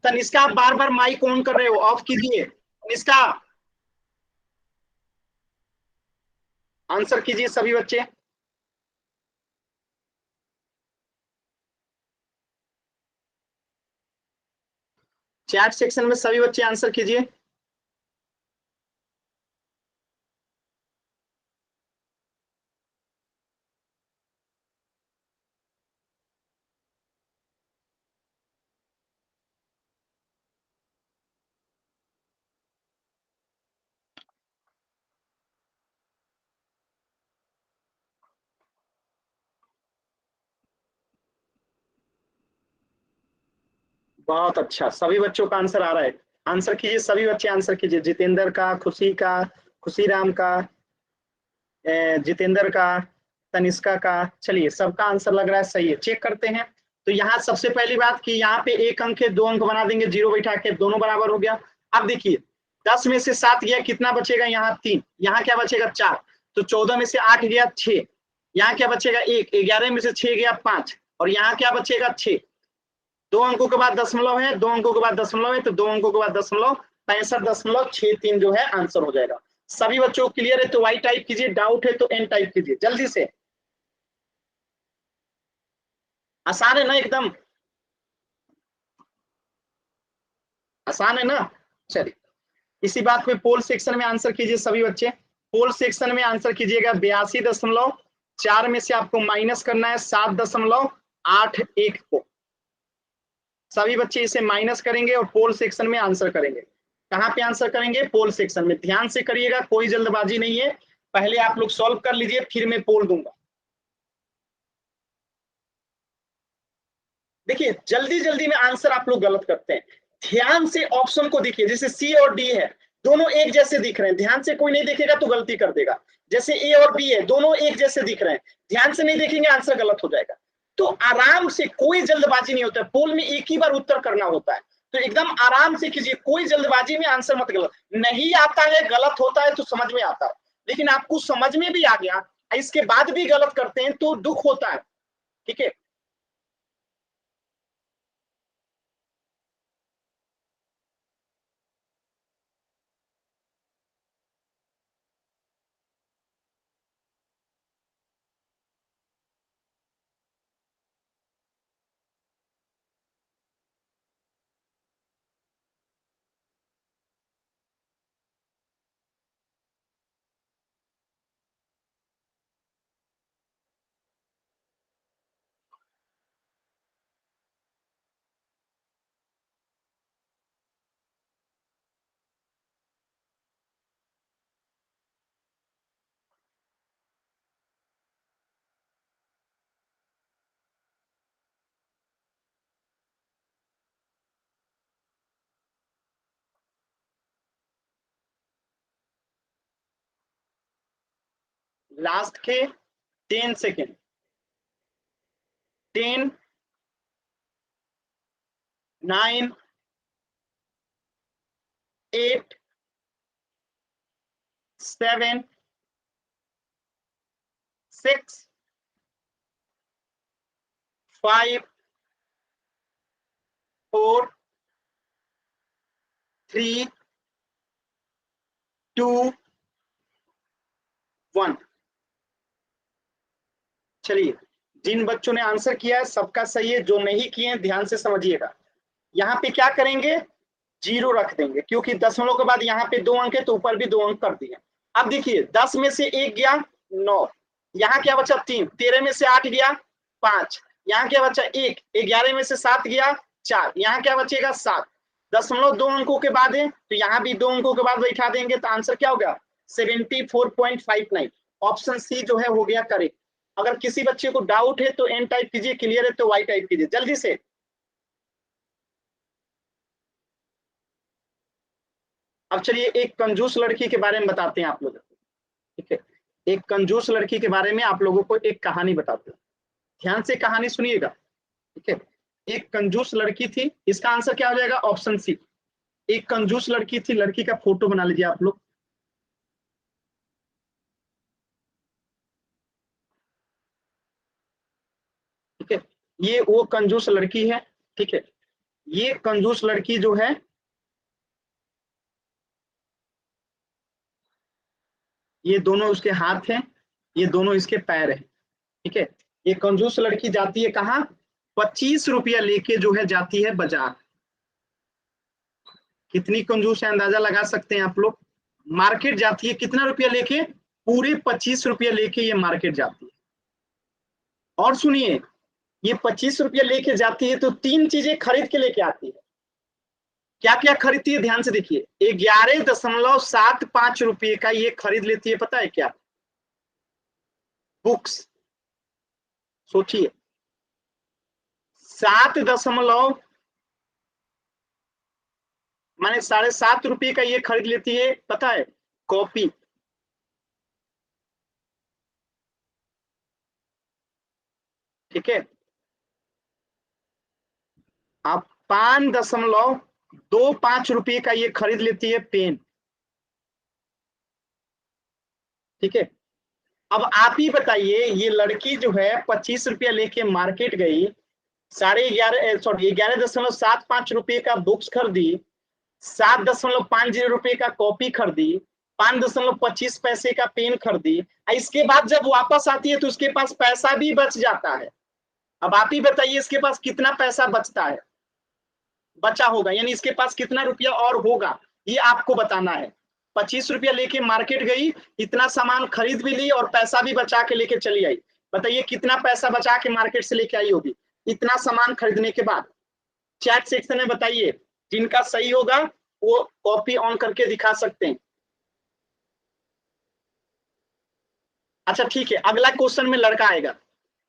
तनिष्का आप बार बार माइक ऑन कर रहे हो, ऑफ कीजिए। तनिष्का आंसर कीजिए सभी बच्चे। चैट सेक्शन में सभी बच्चे आंसर कीजिए। बहुत अच्छा, सभी बच्चों का आंसर आ रहा है। आंसर कीजिए सभी बच्चे, आंसर कीजिए। जितेंद्र का, खुशी का, खुशीराम का, जितेंद्र का, तनिष्का का। चलिए सबका आंसर लग रहा है सही है। चेक करते हैं। तो यहाँ सबसे पहली बात कि यहाँ पे 1 अंक है, 2 अंक बना देंगे, 0 बैठा के दोनों बराबर हो गया। अब देखिए 10 में से 7 गया, कितना बचेगा यहाँ 3, यहाँ क्या बचेगा 4। तो 14 में से 8 गया 6, यहाँ क्या बचेगा 1, 11 में से 6 गया 5 और यहाँ क्या बचेगा 6। 2 अंकों के बाद दशमलव है, 2 अंकों के बाद दशमलव है, तो 2 अंकों के बाद दशमलव, 65.63 जो है आंसर हो जाएगा। सभी बच्चों को क्लियर है तो वाई टाइप कीजिए, डाउट है तो एन टाइप कीजिए जल्दी से। आसान है ना एकदम, आसान है ना। चलिए इसी बात पे पोल सेक्शन में आंसर कीजिए सभी बच्चे। पोल सेक्शन में आंसर कीजिएगा 82.4 में से आपको माइनस करना है 7.81 को। सभी बच्चे इसे माइनस करेंगे और पोल सेक्शन में आंसर करेंगे। कहाँ पे आंसर करेंगे? पोल सेक्शन में। ध्यान से करिएगा, कोई जल्दबाजी नहीं है। पहले आप लोग सॉल्व कर लीजिए फिर मैं पोल दूंगा। देखिए जल्दी जल्दी में आंसर आप लोग गलत करते हैं। ध्यान से ऑप्शन को देखिए, जैसे सी और डी है, दोनों एक जैसे दिख रहे हैं, ध्यान से कोई नहीं देखेगा तो गलती कर देगा। जैसे ए और बी है, दोनों एक जैसे दिख रहे हैं, ध्यान से नहीं देखेंगे आंसर गलत हो जाएगा। तो आराम से, कोई जल्दबाजी नहीं होता है, पोल में एक ही बार उत्तर करना होता है। तो एकदम आराम से कीजिए, कोई जल्दबाजी में आंसर मत गलत। नहीं आता है, गलत होता है तो समझ में आता है, लेकिन आपको समझ में भी आ गया इसके बाद भी गलत करते हैं तो दुख होता है। ठीक है, लास्ट के 10 सेकेंड। 10, 9, 8, 7, 6, 5, 4, 3 2 1। चलिए, जिन बच्चों ने आंसर किया है सबका सही है, जो नहीं किए हैं ध्यान से समझिएगा। यहाँ पे क्या करेंगे, 0 रख देंगे, क्योंकि दशमलव के बाद यहाँ पे 2 अंक है तो ऊपर भी 2 अंक कर दिए। अब देखिए 10 में से 1 गया 9, यहाँ क्या बचा 3, 13 में से 8 गया 5, यहाँ क्या बचा 1, 11 में से 7 गया 4, यहाँ क्या बचेगा 7। दशमलव 2 अंकों के बाद है तो यहाँ भी 2 अंकों के बाद बैठा देंगे, तो आंसर क्या होगा 74.59। ऑप्शन सी जो है हो गया करेक्ट। अगर किसी बच्चे को डाउट है तो एन टाइप कीजिए, क्लियर है तो वाई टाइप कीजिए जल्दी से। अब चलिए एक कंजूस लड़की के बारे में बताते हैं आप लोग, ठीक है। एक कंजूस लड़की के बारे में आप लोगों को एक कहानी बताते हैं, ध्यान से कहानी सुनिएगा, ठीक है। एक कंजूस लड़की थी, इसका आंसर क्या हो जाएगा ऑप्शन सी। एक कंजूस लड़की थी, लड़की का फोटो बना लीजिए आप लोग, ठीक है। ये वो कंजूस लड़की है, ठीक है। ये कंजूस लड़की जो है, ये दोनों उसके हाथ हैं, ये दोनों इसके पैर हैं, ठीक है। ये कंजूस लड़की जाती है कहाँ, 25 रुपया लेके जो है जाती है बाजार। कितनी कंजूस है अंदाजा लगा सकते हैं आप लोग। मार्केट जाती है कितना रुपया लेके, पूरे 25 रुपया लेके ये मार्केट जाती है। और सुनिए, ये 25 रुपया लेके जाती है तो 3 चीजें खरीद के लेके आती है। क्या क्या खरीदती है ध्यान से देखिए, 11.75 रुपये का ये खरीद लेती है, पता है क्या, बुक्स। सोचिए, 7 दशमलव माने 7.5 रुपये का ये खरीद लेती है, पता है कॉपी। ठीक है, आप 5.25 रुपये का ये खरीद लेती है पेन। ठीक है, अब आप ही बताइए, ये लड़की जो है 25 रुपया लेके मार्केट गई, 11.75 रुपये का बुक्स खरीदी, 7.50 रुपये का कॉपी खरीदी, 5.25 पैसे का पेन खरीदी, इसके बाद जब वापस आती है तो उसके पास पैसा भी बच जाता है। अब आप ही बताइए इसके पास कितना पैसा बचता है, बचा होगा, यानी इसके पास कितना रुपया और होगा, ये आपको बताना है। 25 रुपया लेके मार्केट गई, इतना सामान खरीद भी ली और पैसा भी बचा के लेके चली आई। बताइए कितना पैसा बचा के मार्केट से लेके आई होगी इतना सामान खरीदने के बाद। चैट सेक्शन में बताइए, जिनका सही होगा वो कॉपी ऑन करके दिखा सकते हैं। अच्छा ठीक है, अगला क्वेश्चन में लड़का आएगा।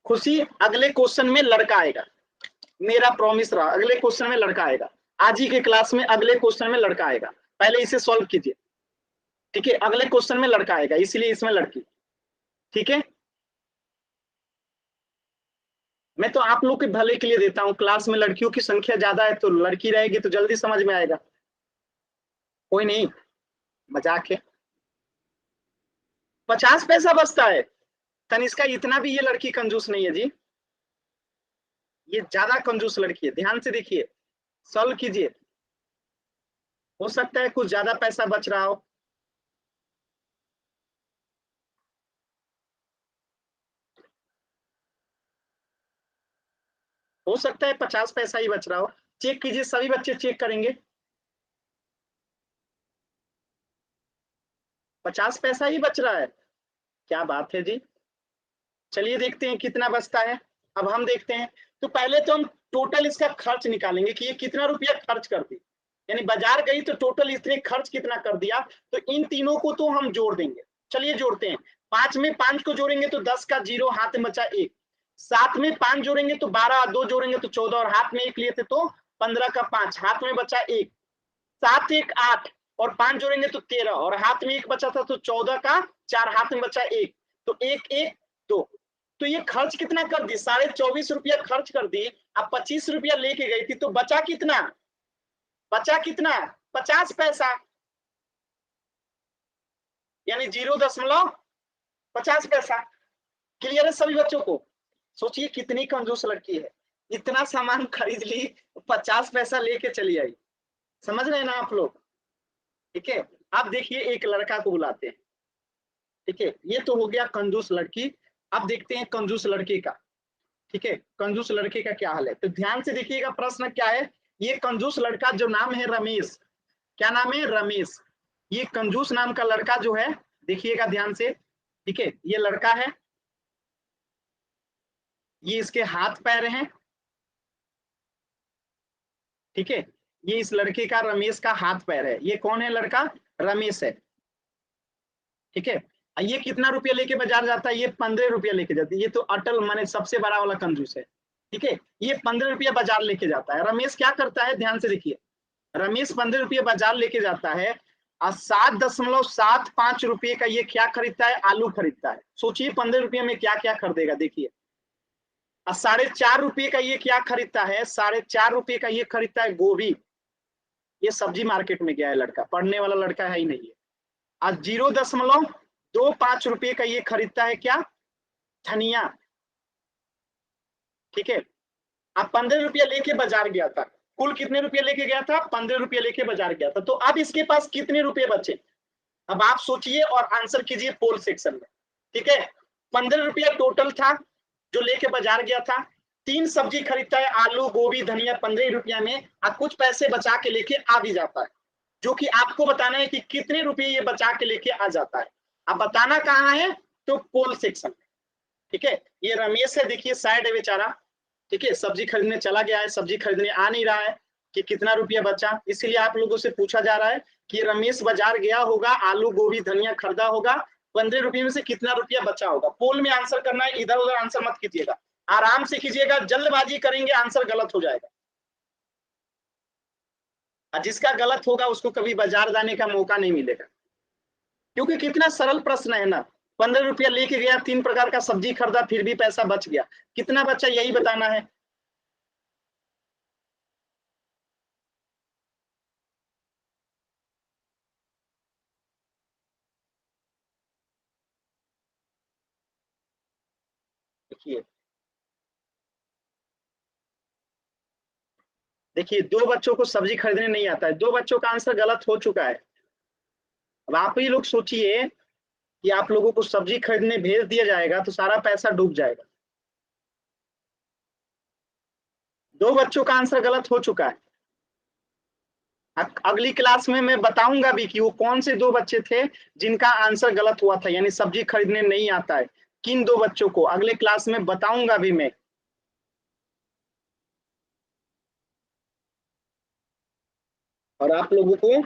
खुशी, अगले क्वेश्चन में लड़का आएगा, मेरा प्रॉमिस रहा, अगले क्वेश्चन में लड़का आएगा। आज ही के क्लास में अगले क्वेश्चन में लड़का आएगा, पहले इसे सॉल्व कीजिए, ठीक है। अगले क्वेश्चन में लड़का आएगा, इसलिए इसमें लड़की, ठीक है। मैं तो आप लोग के भले के लिए देता हूँ, क्लास में लड़कियों की संख्या ज्यादा है तो लड़की रहेगी तो जल्दी समझ में आएगा। कोई नहीं, मजाक है। 50 पैसा बचता है, तनिष्का इतना भी ये लड़की कंजूस नहीं है जी, ये ज्यादा कंजूस लड़की है। ध्यान से देखिए, सॉल्व कीजिए, हो सकता है कुछ ज्यादा पैसा बच रहा हो सकता है 50 पैसा ही बच रहा हो। चेक कीजिए, सभी बच्चे चेक करेंगे, 50 पैसा ही बच रहा है, क्या बात है जी। चलिए देखते हैं कितना बचता है। अब हम देखते हैं, तो पहले तो हम टोटल इसका खर्च निकालेंगे कि ये कितना रुपया खर्च कर दी, यानी बाजार गई तो टोटल इसने खर्च कितना कर दिया, तो इन तीनों को तो हम जोड़ देंगे। चलिए जोड़ते हैं, 5 में 5 को जोड़ेंगे तो 10 का 0, हाथ में बचा 1। 7 में 5 जोड़ेंगे तो 12, 2 जोड़ेंगे तो 14 और हाथ में 1 लिए थे तो 15 का 5, हाथ में बचा 1। 7 1 8 और 5 जोड़ेंगे तो 13 और हाथ में 1 बचा था तो 14 का 4, हाथ में बचा 1, तो 1 1 2। तो ये खर्च कितना कर दी, 24.5 रुपया खर्च कर दी। अब 25 रुपया लेके गई थी तो बचा कितना, बचा कितना 50 पैसा, यानी 0.50 पैसा। क्लियर है सभी बच्चों को। सोचिए कितनी कंजूस लड़की है, इतना सामान खरीद ली, 50 पैसा लेके चली आई। समझ रहे हैं ना आप लोग। ठीक है, अब देखिए एक लड़का को बुलाते हैं। ठीक है, ये तो हो गया कंजूस लड़की। अब देखते हैं कंजूस लड़के का। ठीक है, कंजूस लड़के का क्या हाल है, तो ध्यान से देखिएगा प्रश्न क्या है। ये कंजूस लड़का जो नाम है रमेश, क्या नाम है, रमेश। ये कंजूस नाम का लड़का जो है, देखिएगा ध्यान से। ठीक है, ये लड़का है, ये इसके हाथ पैर हैं। ठीक है, ये इस लड़के का, रमेश का हाथ पैर है। ये कौन है लड़का, रमेश है। ठीक है, ये कितना रुपया लेके बाजार जाता है, ये 15 रुपया लेके जाती है। ये तो अटल माने सबसे बड़ा वाला कंजूस है। ठीक है, ये 15 रुपया बाजार लेके जाता है। रमेश क्या करता है, ध्यान से देखिए। रमेश 15 रुपये बाजार लेके जाता है और 7.75 रुपये का ये क्या खरीदता है, आलू खरीदता है। सोचिए 15 रुपये में क्या क्या खरीदेगा, देखिए। और 4.5 रुपये का ये क्या खरीदता है, 4.5 रुपये का ये खरीदता है गोभी। ये सब्जी मार्केट में गया है लड़का, पढ़ने वाला लड़का है ही नहीं है। और 0.25 रुपये का ये खरीदता है क्या, धनिया। ठीक है, अब 15 रुपया लेके बाजार गया था। कुल कितने रुपये लेके गया था, 15 रुपये लेके बाजार गया था। तो अब इसके पास कितने रुपए बचे, अब आप सोचिए और आंसर कीजिए पोल सेक्शन में। ठीक है, 15 रुपया टोटल था जो लेके बाजार गया था। 3 सब्जी खरीदता है, आलू गोभी धनिया, 15 रुपया में। और कुछ पैसे बचा के लेके आ भी जाता है, जो कि आपको बताना है कि कितने रुपये ये बचा के लेके आ जाता है। अब बताना कहाँ है, तो पोल सेक्शन में। ठीक है, ये रमेश है, देखिए साइड है बेचारा। ठीक है, सब्जी खरीदने चला गया है, सब्जी खरीदने आ नहीं रहा है कि कितना रुपया बचा। इसलिए आप लोगों से पूछा जा रहा है कि रमेश बाजार गया होगा, आलू गोभी धनिया खरीदा होगा, 15 रुपये में से कितना रुपया बचा होगा। पोल में आंसर करना है, इधर उधर आंसर मत कीजिएगा, आराम से कीजिएगा। जल्दबाजी करेंगे आंसर गलत हो जाएगा। और जिसका गलत होगा उसको कभी बाजार जाने का मौका नहीं मिलेगा, क्योंकि कितना सरल प्रश्न है ना। 15 रुपया लेके गया, 3 प्रकार का सब्जी खरीदा, फिर भी पैसा बच गया। कितना बचा यही बताना है। देखिए देखिए 2 बच्चों को सब्जी खरीदने नहीं आता है, 2 बच्चों का आंसर गलत हो चुका है। अब आप ही लोग सोचिए कि आप लोगों को सब्जी खरीदने भेज दिया जाएगा तो सारा पैसा डूब जाएगा। 2 बच्चों का आंसर गलत हो चुका है। अगली क्लास में मैं बताऊंगा भी कि वो कौन से 2 बच्चे थे जिनका आंसर गलत हुआ था, यानी सब्जी खरीदने नहीं आता है। किन 2 बच्चों को अगले क्लास में बताऊंगा भी मैं। और आप लोगों को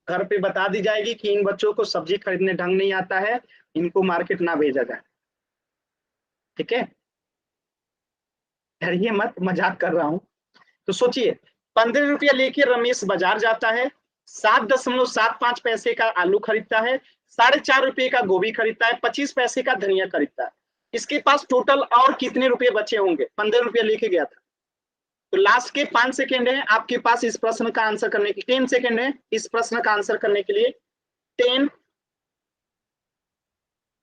घर पे बता दी जाएगी कि इन बच्चों को सब्जी खरीदने ढंग नहीं आता है, इनको मार्केट ना भेजा जाए। ठीक है, डरिए मत, मजाक कर रहा हूं। तो सोचिए 15 रुपया लेके रमेश बाजार जाता है, 7.75 पैसे का आलू खरीदता है, 4.5 रुपये का गोभी खरीदता है, 25 पैसे का धनिया खरीदता है। इसके पास टोटल और कितने रुपए बचे होंगे, 15 रुपया लेके गया था। तो लास्ट के 5 सेकेंड है आपके पास इस प्रश्न का आंसर करने के, 10 सेकेंड है इस प्रश्न का आंसर करने के लिए। 10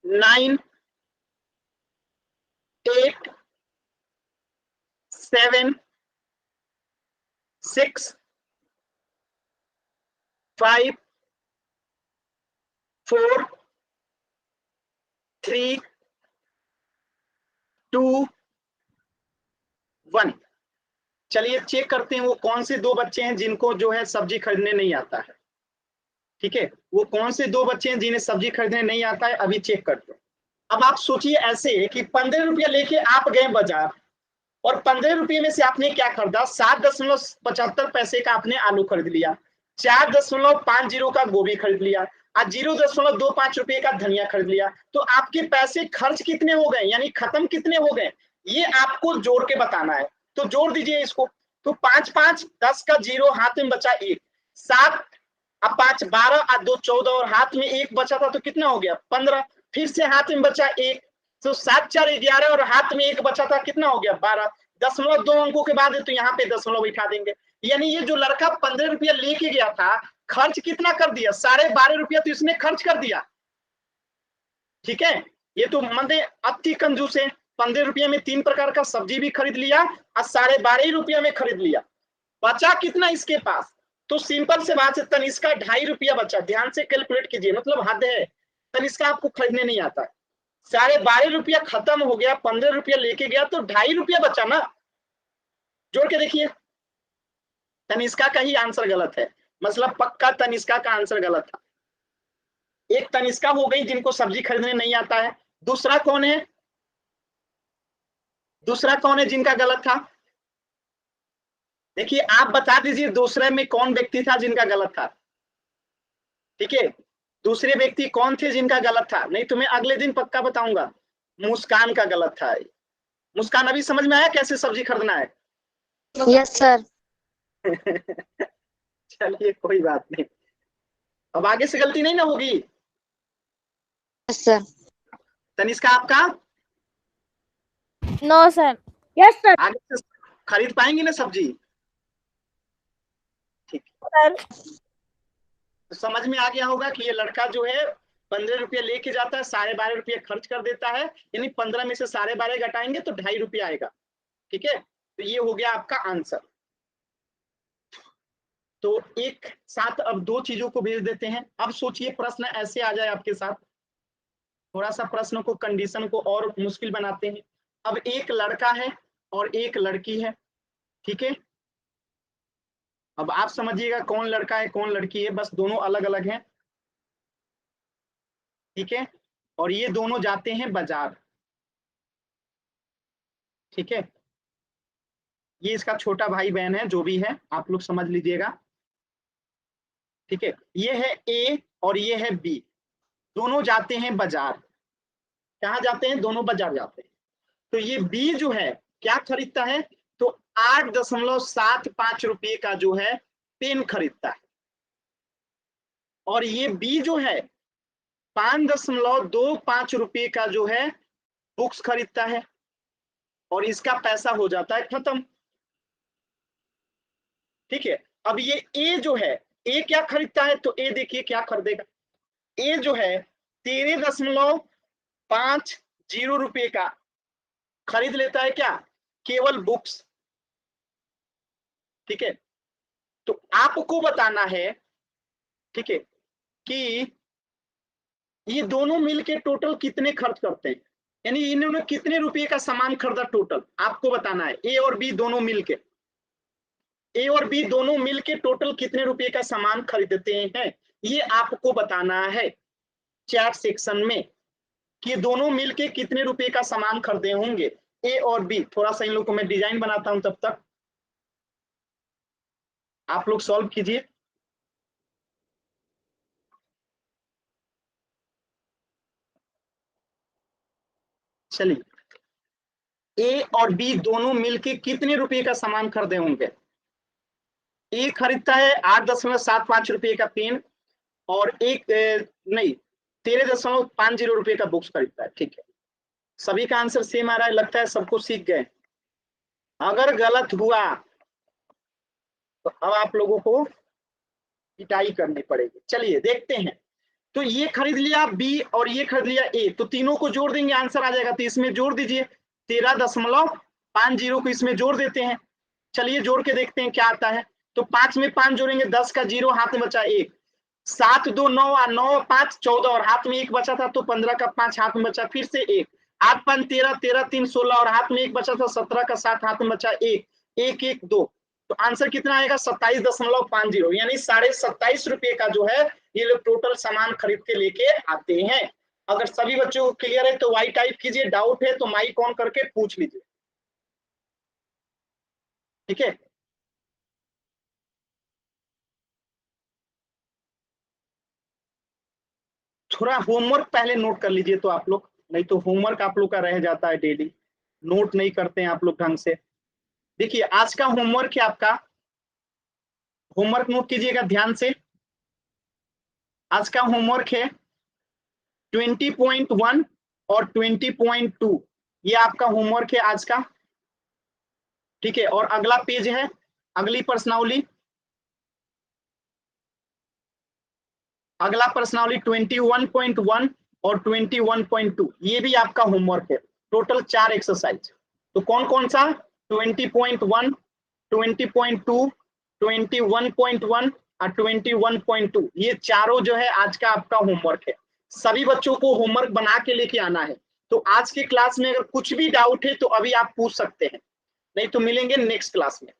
9 8 7 6 5 4 3 2 1। चलिए चेक करते हैं वो कौन से 2 बच्चे हैं जिनको जो है सब्जी खरीदने नहीं आता है। ठीक है, वो कौन से 2 बच्चे हैं जिन्हें सब्जी खरीदने नहीं आता है, अभी चेक करते हैं। अब आप सोचिए ऐसे कि 15 रुपया लेके आप गए बाजार और 15 रुपये में से आपने क्या खरीदा, 7.75 पैसे का आपने आलू खरीद लिया, 4.50 का गोभी खरीद लिया और 0.25 रुपये का धनिया खरीद लिया। तो आपके पैसे खर्च कितने हो गए, यानी खत्म कितने हो गए, ये आपको जोड़ के बताना है। तो जोड़ दीजिए इसको। तो 5 5 10 का 0, हाथ में बचा 1, 7 अब 5 12 और 2 14 और हाथ में 1 बचा था तो कितना हो गया 15। फिर से हाथ में बचा 1, तो 7 4 11 और हाथ में 1 बचा था कितना हो गया 12। 0.2 अंकों के बाद है तो यहाँ पे 0 बैठा देंगे। यानी ये जो लड़का 15 रुपया लेके गया था, खर्च कितना कर दिया, 12.5 रुपया तो इसने खर्च कर दिया। ठीक है, ये तो मंदे अति कंजूस है। 15 रुपये में 3 प्रकार का सब्जी भी खरीद लिया और 12.5 रुपया में खरीद लिया। बचा कितना इसके पास, तो सिंपल से बात है, तनिष्का 2.5 रुपया बचा, ध्यान से कैलकुलेट कीजिए, मतलब हद है, तनिष्का आपको खरीदने नहीं आता है। 12.5 रुपया खत्म हो गया, 15 रुपया लेके गया तो 2.5 रुपया बचा ना, जोड़ के देखिए। तनिष्का का ही आंसर गलत है, मतलब पक्का तनिष्का का आंसर गलत था। एक तनिष्का हो गई जिनको सब्जी खरीदने नहीं आता है। दूसरा कौन है, दूसरा कौन है जिनका गलत था? देखिए आप बता दीजिए दूसरे में कौन व्यक्ति था जिनका गलत था। ठीक है, दूसरे व्यक्ति कौन थे जिनका गलत था? नहीं तो मैं अगले दिन पक्का बताऊंगा। मुस्कान का गलत था। मुस्कान अभी समझ में आया कैसे सब्जी खरीदना है? Yes sir. चलिए कोई बात नहीं, अब आगे से गलती नहीं ना होगी। Yes sir. तनिष्का आपका नो सर। Yes sir. आगे से खरीद पाएंगी ना सब्जी? ठीक, सर तो समझ में आ गया होगा कि ये लड़का जो है 15 रुपया लेके जाता है, 12.5 रुपया खर्च कर देता है, यानी 15 में से 12.5 घटाएंगे तो 2.5 रुपया आएगा। ठीक है, तो ये हो गया आपका आंसर। तो एक साथ अब दो चीजों को भेज देते हैं। अब सोचिए प्रश्न ऐसे आ जाए आपके साथ, थोड़ा सा प्रश्न को कंडीशन को और मुश्किल बनाते हैं। अब एक लड़का है और एक लड़की है, ठीक है। अब आप समझिएगा कौन लड़का है कौन लड़की है, बस दोनों अलग अलग हैं, ठीक है। और ये दोनों जाते हैं बाजार, ठीक है। ये इसका छोटा भाई बहन है, जो भी है आप लोग समझ लीजिएगा, ठीक है। ये है ए और ये है बी, दोनों जाते हैं बाजार। कहाँ जाते हैं? दोनों बाजार जाते हैं। तो ये बी जो है क्या खरीदता है? तो 8.75 रुपये का जो है पेन खरीदता है, और ये बी जो है 5.25 रुपये का जो है बुक्स खरीदता है, और इसका पैसा हो जाता है खत्म, ठीक है। अब ये ए जो है, ए क्या खरीदता है? तो ए देखिए क्या खरीदेगा, ए जो है 13.50 रुपये का खरीद लेता है, क्या? केवल बुक्स, ठीक है। तो आपको बताना है, ठीक है, कि ये दोनों मिलके टोटल कितने खर्च करते हैं, यानी इन्होंने कितने रुपए का सामान खरीदा टोटल, आपको बताना है। ए और बी दोनों मिलके, ए और बी दोनों मिलके टोटल कितने रुपए का सामान खरीदते हैं, ये आपको बताना है चैट सेक्शन में, कि दोनों मिलके कितने रुपए का सामान खरीदे होंगे, ए और बी। थोड़ा सा इन लोग को मैं डिजाइन बनाता हूं, तब तक आप लोग सॉल्व कीजिए। चलिए, ए और बी दोनों मिलके कितने रुपए का सामान खरीदे होंगे? ए खरीदता है 8.75 रुपये का पेन, और एक नहीं 13.50 रुपये का बुक्स खरीदता है, ठीक है। सभी का आंसर सेम आ रहा है, लगता है सबको सीख गए। अगर गलत हुआ तो अब आप लोगों को पिटाई करनी पड़ेगी। चलिए देखते हैं। तो ये खरीद लिया बी और ये खरीद लिया ए, तो तीनों को जोड़ देंगे आंसर आ जाएगा। तो इसमें जोड़ दीजिए, 13.50 को इसमें जोड़ देते हैं। चलिए जोड़ के देखते हैं क्या आता है। तो 5 में 5 जोड़ेंगे, 10 का 0, हाथ में बचा 1, 7 2 9 और 9 5 14, और हाथ में 1 बचा था, तो 15 का 5 हाथ में बचा, फिर से 1, 8 5 13, 13 3 16, और हाथ में 1 बचा था, 17 का 7 हाथ में बचा 1, 1 1 2। तो आंसर कितना आएगा? 27.50, यानी 27.5 रुपये का जो है ये लोग टोटल सामान खरीद के लेके आते हैं। अगर सभी बच्चों को क्लियर है तो वाई टाइप कीजिए, डाउट है तो माइक ऑन करके पूछ लीजिए, ठीक है। थोड़ा होमवर्क पहले नोट कर लीजिए तो आप लोग, नहीं तो होमवर्क आप लोग का रह जाता है, डेली नोट नहीं करते हैं आप लोग ढंग से। देखिए आज का होमवर्क है आपका, होमवर्क नोट कीजिएगा ध्यान से। आज का होमवर्क है 20.1 और 20.2, ये आपका होमवर्क है आज का, ठीक है। और अगला पेज है, अगली प्रश्नावली, अगला प्रश्नावली 21.1 और 21.2, ये भी आपका होमवर्क है। Total 4 exercise. तो कौन कौन सा? 20.1, 20.2, 21.1 और 21.2 ये चारों जो है आज का आपका होमवर्क है। सभी बच्चों को होमवर्क बना के लेके आना है। तो आज के क्लास में अगर कुछ भी डाउट है तो अभी आप पूछ सकते हैं, नहीं तो मिलेंगे नेक्स्ट क्लास में।